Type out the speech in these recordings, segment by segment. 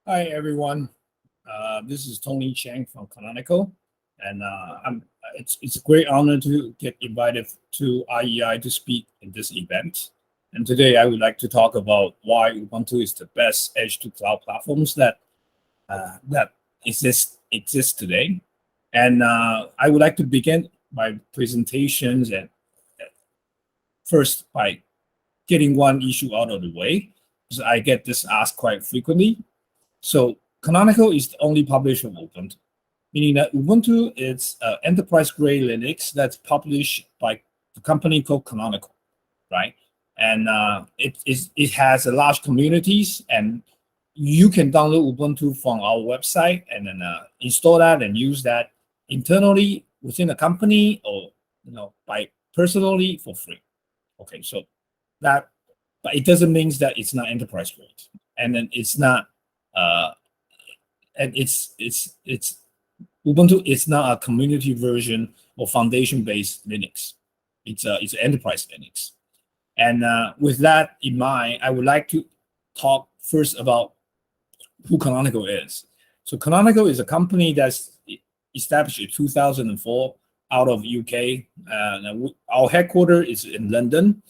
Hi, everyone. This is Tony Chang from Canonical, and it's a great honor to get invited to IEI to speak in this event. And today, I would like to talk about why Ubuntu is the best edge to cloud platforms that exist today. And I would like to begin my presentations and first by getting one issue out of the way, because I get this asked quite frequently. So Canonical is the only publisher of Ubuntu, meaning that Ubuntu is enterprise-grade Linux that's published by the company called Canonical, right? And it has a large communities, and you can download Ubuntu from our website and then install that and use that internally within a company or by personally for free. Okay, so that, but it doesn't mean that it's not enterprise grade, and then it's not. And it's Ubuntu is not a community version or foundation-based Linux. It's enterprise Linux. And with that in mind, I would like to talk first about who Canonical is. So Canonical is a company that's established in 2004 out of UK. Our headquarters is in London.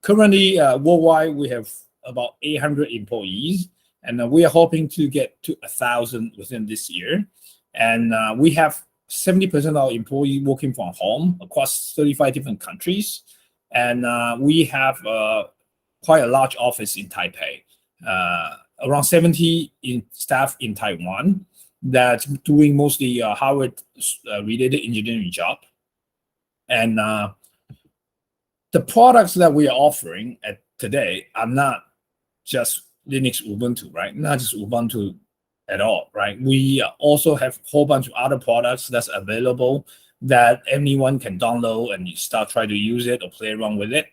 Currently, worldwide, we have about 800 employees. And we are hoping to get to 1,000 within this year. And we have 70% of our employees working from home across 35 different countries. And we have quite a large office in Taipei, around 70 staff in Taiwan that's doing mostly Harvard-related engineering job. And the products that we are offering today are not just Linux Ubuntu, right? Not just Ubuntu at all, right? We also have a whole bunch of other products that's available that anyone can download and start trying to use it or play around with it.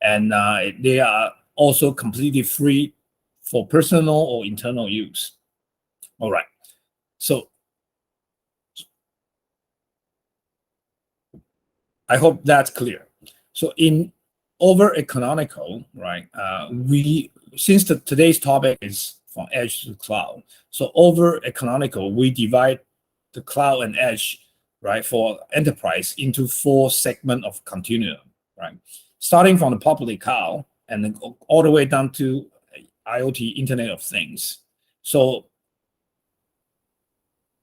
And they are also completely free for personal or internal use. All right. So I hope that's clear. So over at Canonical, right, since today's topic is from edge to cloud, so over at Canonical, we divide the cloud and edge, right, for enterprise into 4 segments of continuum, right, starting from the public cloud and then all the way down to IoT, Internet of Things. So,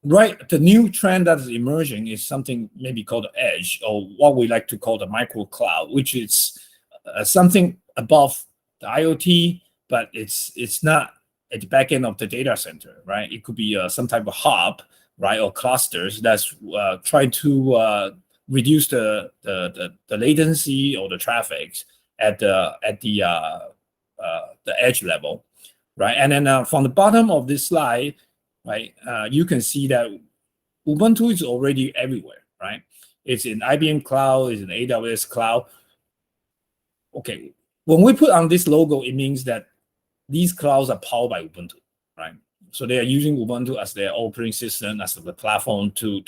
right, the new trend that is emerging is something maybe called the edge, or what we like to call the micro cloud, which is something above the IoT, but it's not at the back end of the data center, right? It could be some type of hub, right, or clusters that's trying to reduce the latency or the traffic at the edge level, right? And then from the bottom of this slide, right, you can see that Ubuntu is already everywhere, right? It's in IBM Cloud, it's in AWS Cloud. Okay, when we put on this logo, it means that these clouds are powered by Ubuntu, right? So they are using Ubuntu as their operating system, as the platform to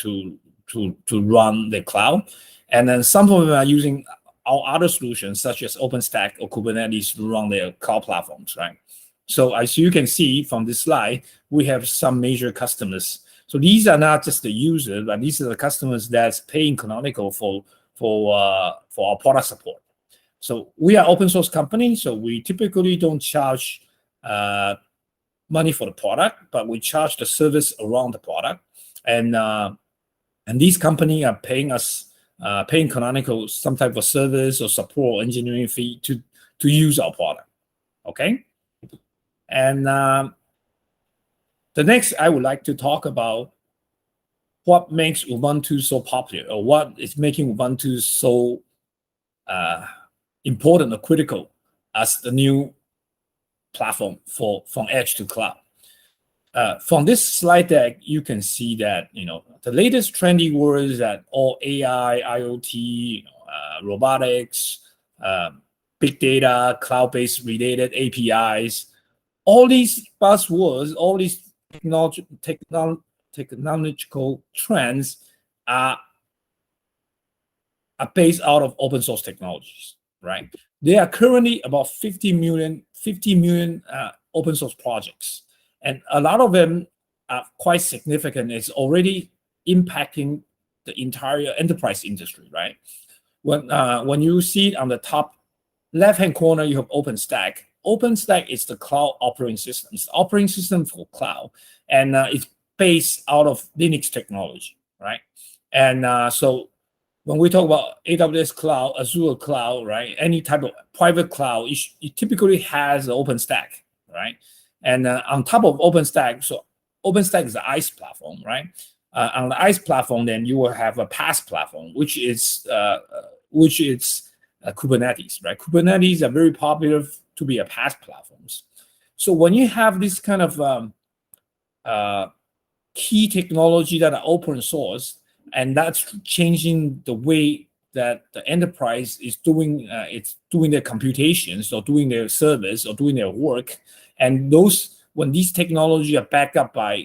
run the cloud. And then some of them are using our other solutions, such as OpenStack or Kubernetes, to run their cloud platforms, right? So as you can see from this slide, we have some major customers. So these are not just the users, but these are the customers that's paying Canonical for our product support. So we are open source company, so we typically don't charge money for the product, but we charge the service around the product. And these companies are paying Canonical some type of service or support or engineering fee to use our product. Okay. And the next, I would like to talk about what makes Ubuntu so popular, or what is making Ubuntu so important or critical as the new platform from edge to cloud. From this slide deck, you can see that the latest trendy words that all AI, IoT, robotics, big data, cloud-based related APIs, all these buzzwords, all these technological trends are based out of open source technologies, right? There are currently about 50 million open source projects, and a lot of them are quite significant. It's already impacting the entire enterprise industry, right? When you see on the top left-hand corner, you have OpenStack. OpenStack is the cloud operating system. It's the operating system for cloud, and it's based out of Linux technology, right? And so when we talk about AWS cloud, Azure cloud, right? Any type of private cloud, it typically has an OpenStack, right? And on top of OpenStack, so OpenStack is the ICE platform, right? On the ICE platform, then you will have a PaaS platform, which is Kubernetes, right? Kubernetes are very popular to be a PaaS platforms. So when you have this kind of key technology that are open source, and that's changing the way that the enterprise is doing it's doing their computations or doing their service or doing their work, and when these technology are backed up by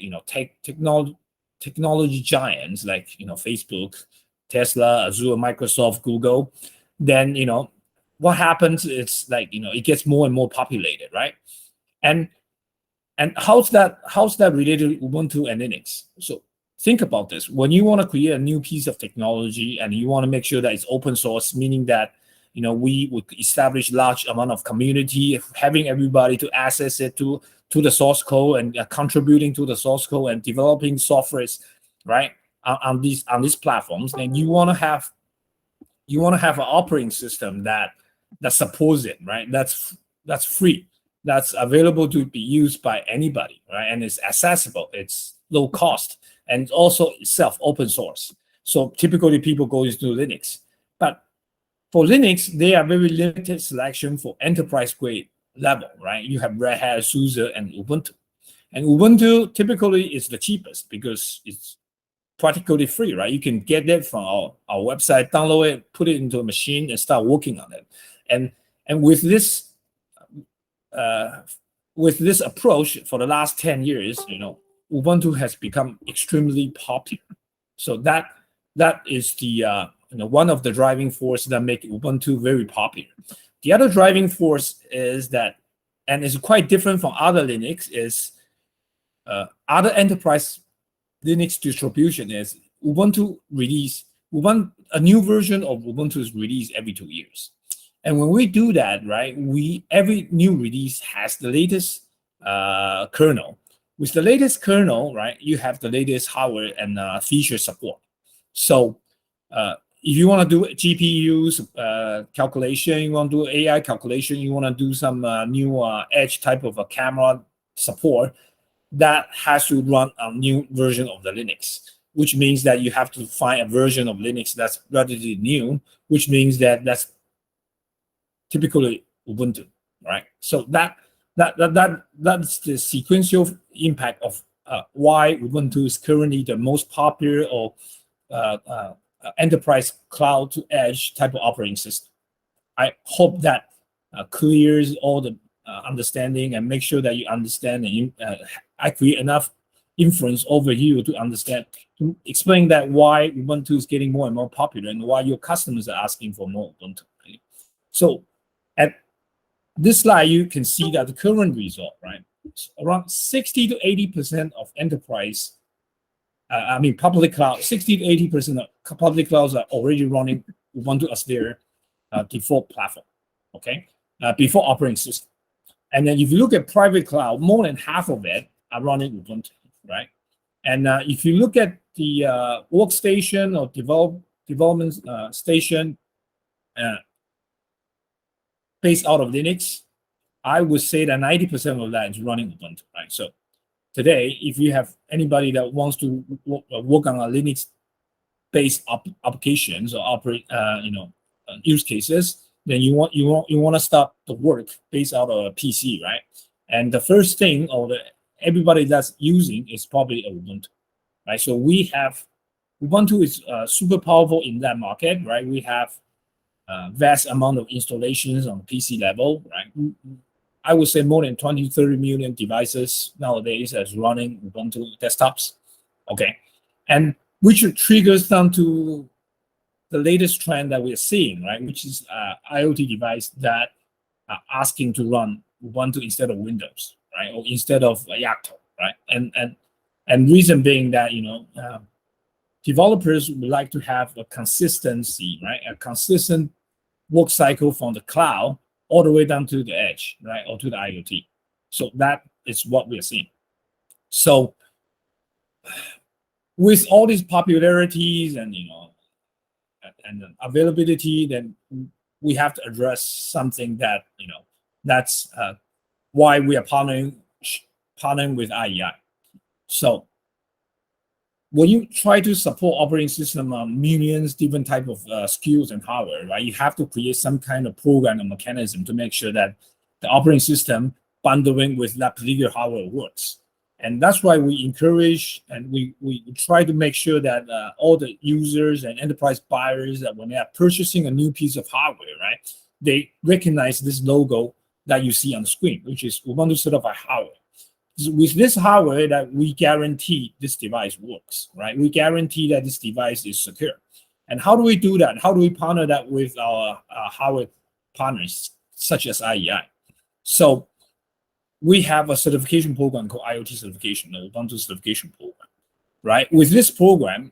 technology giants like Facebook, Tesla, Azure, Microsoft, Google, then what happens is it gets more and more populated, right? And how's that related to Ubuntu and Linux? So think about this. When you want to create a new piece of technology and you want to make sure that it's open source, meaning that we would establish large amount of community, having everybody to access it to the source code and contributing to the source code and developing softwares, right? On these platforms, then you want to have an operating system that supports it, right? That's free, that's available to be used by anybody, right? And it's accessible, it's low cost, and it's also itself open source. So typically people go into Linux, but for Linux, they are very limited selection for enterprise grade level, right? You have Red Hat, SUSE, and Ubuntu. And Ubuntu typically is the cheapest because it's practically free, right? You can get it from our website, download it, put it into a machine, and start working on it. And with this approach for the last 10 years, Ubuntu has become extremely popular. So that is the one of the driving forces that make Ubuntu very popular. The other driving force is that, and it's quite different from other Linux, is other enterprise Linux distribution is Ubuntu a new version of Ubuntu is released every 2 years. And when we do that, right, every new release has the latest kernel. With the latest kernel, right, you have the latest hardware and feature support. So if you want to do GPUs calculation, you want to do AI calculation, you want to do some new edge type of a camera support, that has to run a new version of the Linux, which means that you have to find a version of Linux that's relatively new, which means that that's typically Ubuntu, right? So that's the sequential impact of why Ubuntu is currently the most popular or enterprise cloud to edge type of operating system. I hope that clears all the understanding and make sure that you understand, and I create enough influence over you to understand, to explain that why Ubuntu is getting more and more popular and why your customers are asking for more Ubuntu. Right? So at this slide, you can see that the current result, right? Around 60 to 80% of enterprise, public cloud, 60 to 80% of public clouds are already running Ubuntu as their default platform, okay? Before operating system. And then if you look at private cloud, more than half of it are running Ubuntu, right? And if you look at the workstation or development station based out of Linux, I would say that 90% of that is running Ubuntu, right? So today, if you have anybody that wants to work on a Linux-based applications or operate, use cases, then you want to start the work based out of a PC, right? And the first thing, everybody that's using is probably Ubuntu, right? So Ubuntu is super powerful in that market, right? We have vast amount of installations on PC level, right? I would say more than 20, 30 million devices nowadays as running Ubuntu desktops, okay? And which triggers down to the latest trend that we're seeing, right? Which is IoT device that are asking to run Ubuntu instead of Windows, right? Or instead of Yocto, right? And reason being that developers would like to have a consistency, right? A consistent work cycle from the cloud all the way down to the edge, right, or to the IoT. So that is what we're seeing. So with all these popularities and availability, then we have to address something that that's why we are partnering with IEI. So when you try to support operating system on millions different type of skills and hardware, right, you have to create some kind of program or mechanism to make sure that the operating system bundling with that particular hardware works. And that's why we encourage and we try to make sure that all the users and enterprise buyers, that when they are purchasing a new piece of hardware, right, they recognize this logo that you see on the screen, which is Ubuntu certified hardware. With this hardware, that we guarantee this device works, right? We guarantee that this device is secure. And how do we do that? How do we partner that with our hardware partners, such as IEI? So we have a certification program called IoT certification, the Ubuntu certification program, right? With this program,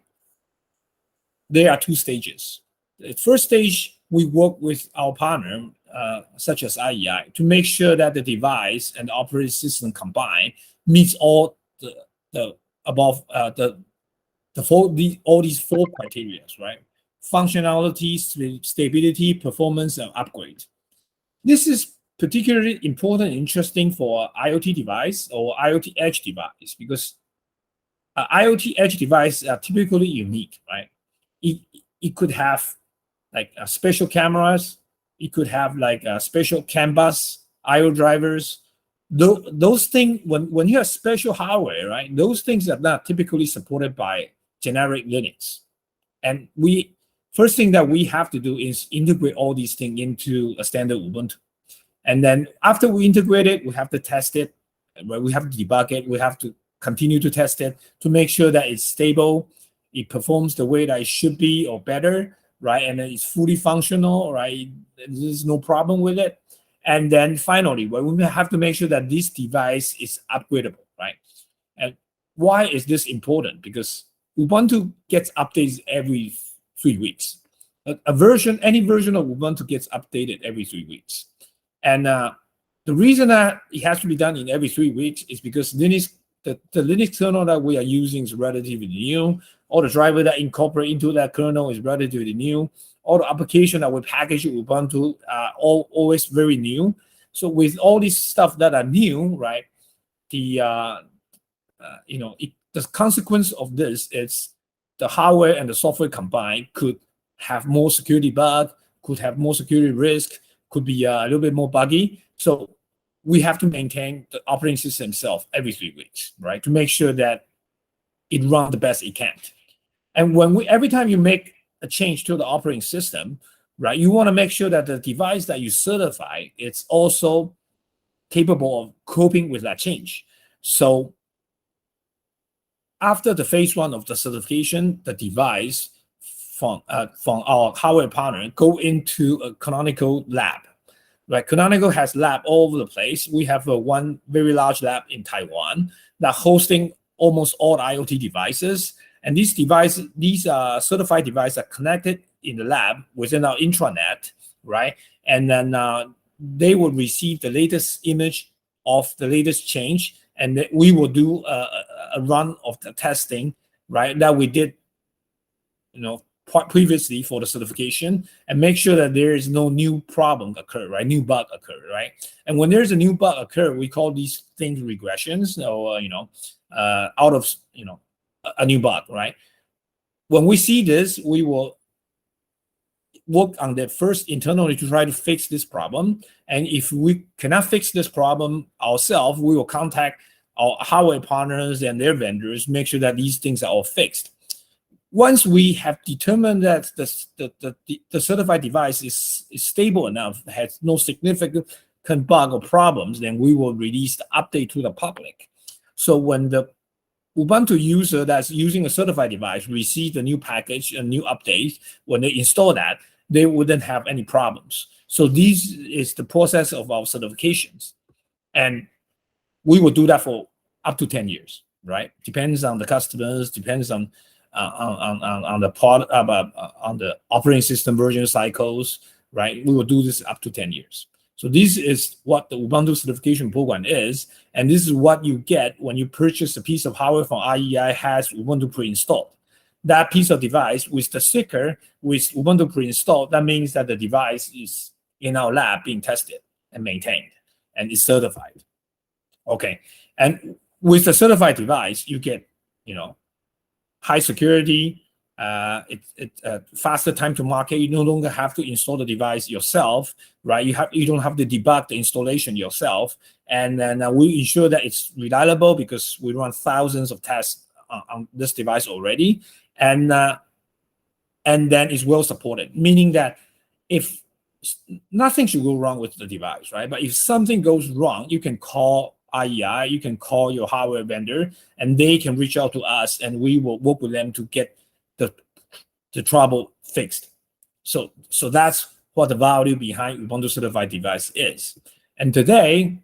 there are two stages. The first stage, we work with our partner, such as IEI, to make sure that the device and the operating system combined meets all the above all these four criteria, right? Functionality, stability, performance, and upgrade. This is particularly important and interesting for IoT device or IoT edge device, because IoT edge devices are typically unique, right? It could have like special cameras. It could have like special CAN bus, I/O drivers. Those things, when you have special hardware, right? Those things are not typically supported by generic Linux. And first thing that we have to do is integrate all these things into a standard Ubuntu. And then after we integrate it, we have to test it, right? We have to debug it. We have to continue to test it to make sure that it's stable, it performs the way that it should be or better, right? And then it's fully functional, right? There's no problem with it. And then finally, we have to make sure that this device is upgradable, right? And why is this important? Because Ubuntu gets updates every 3 weeks. Any version of Ubuntu gets updated every 3 weeks. And the reason that it has to be done in every 3 weeks is because the Linux kernel that we are using is relatively new. All the driver that incorporate into that kernel is relatively new. All the application that we package in Ubuntu are always very new. So with all these stuff that are new, right, the consequence of this is the hardware and the software combined could have more security bug, could have more security risk, could be a little bit more buggy. So we have to maintain the operating system itself every 3 weeks, right, to make sure that it runs the best it can. And every time you make a change to the operating system, right, you want to make sure that the device that you certify it's also capable of coping with that change. So after the phase 1 of the certification, the device from our hardware partner go into a Canonical lab. Right, Canonical has lab all over the place. We have one very large lab in Taiwan that hosting almost all IoT devices. And these certified devices are connected in the lab within our intranet, right? And then they will receive the latest image of the latest change, and we will do a run of the testing, right, that we did, previously for the certification, and make sure that there is no new problem occur, right? New bug occur, right? And when there's a new bug occur, we call these things regressions, or out of a new bug, right? When we see this, we will work on that first internally to try to fix this problem. And if we cannot fix this problem ourselves, we will contact our hardware partners and their vendors, make sure that these things are all fixed. Once we have determined that the certified device is stable enough, has no significant bug or problems, then we will release the update to the public. So when the Ubuntu user that's using a certified device receive the new package and new update, when they install that, they wouldn't have any problems. So this is the process of our certifications. And we will do that for up to 10 years, right? Depends on the customers, depends on the part on the operating system version cycles, right? We will do this up to 10 years. So this is what the Ubuntu certification program is, and this is what you get when you purchase a piece of hardware from IEI has Ubuntu pre-installed. That piece of device with the sticker with Ubuntu pre-installed, that means that the device is in our lab being tested and maintained and is certified. Okay, and with the certified device, you get, high security, faster time to market. You no longer have to install the device yourself, right? You don't have to debug the installation yourself, and then we ensure that it's reliable because we run thousands of tests on this device already, and then it's well supported, meaning that if nothing should go wrong with the device, right? But if something goes wrong, you can call IEI, you can call your hardware vendor, and they can reach out to us, and we will work with them to get the trouble fixed. So that's what the value behind Ubuntu certified device is. And today,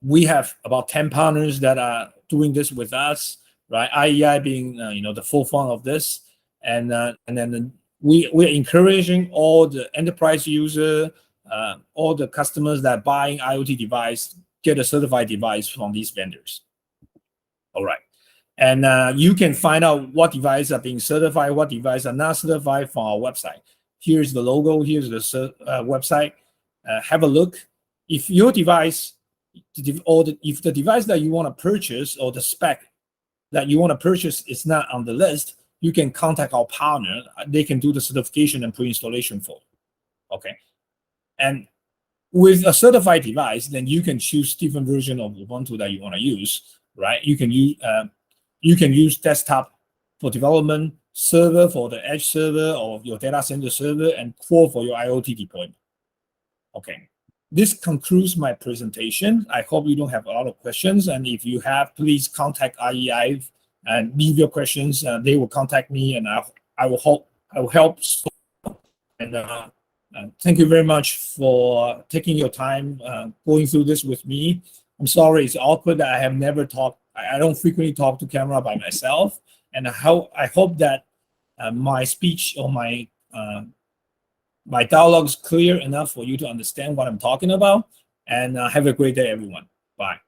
we have about 10 partners that are doing this with us, right? IEI being the forefront of this, and then we're encouraging all the enterprise user, all the customers that are buying IoT device, get a certified device from these vendors. All right. And you can find out what devices are being certified, what devices are not certified from our website. Here's the logo, here's the website. Have a look. If your device, if the device that you want to purchase or the spec that you want to purchase is not on the list, you can contact our partner. They can do the certification and pre-installation for you. Okay. And with a certified device, then you can choose different version of Ubuntu that you want to use, right? You can use desktop for development, server for the edge server or your data center server, and core for your IoT deployment. Okay. This concludes my presentation. I hope you don't have a lot of questions, and if you have, please contact IEI and leave your questions. They will contact me, and I will help. And thank you very much for taking your time going through this with me. I'm sorry it's awkward that I have never talked. I don't frequently talk to camera by myself, and I hope that my speech or my dialogue is clear enough for you to understand what I'm talking about. And have a great day, everyone. Bye.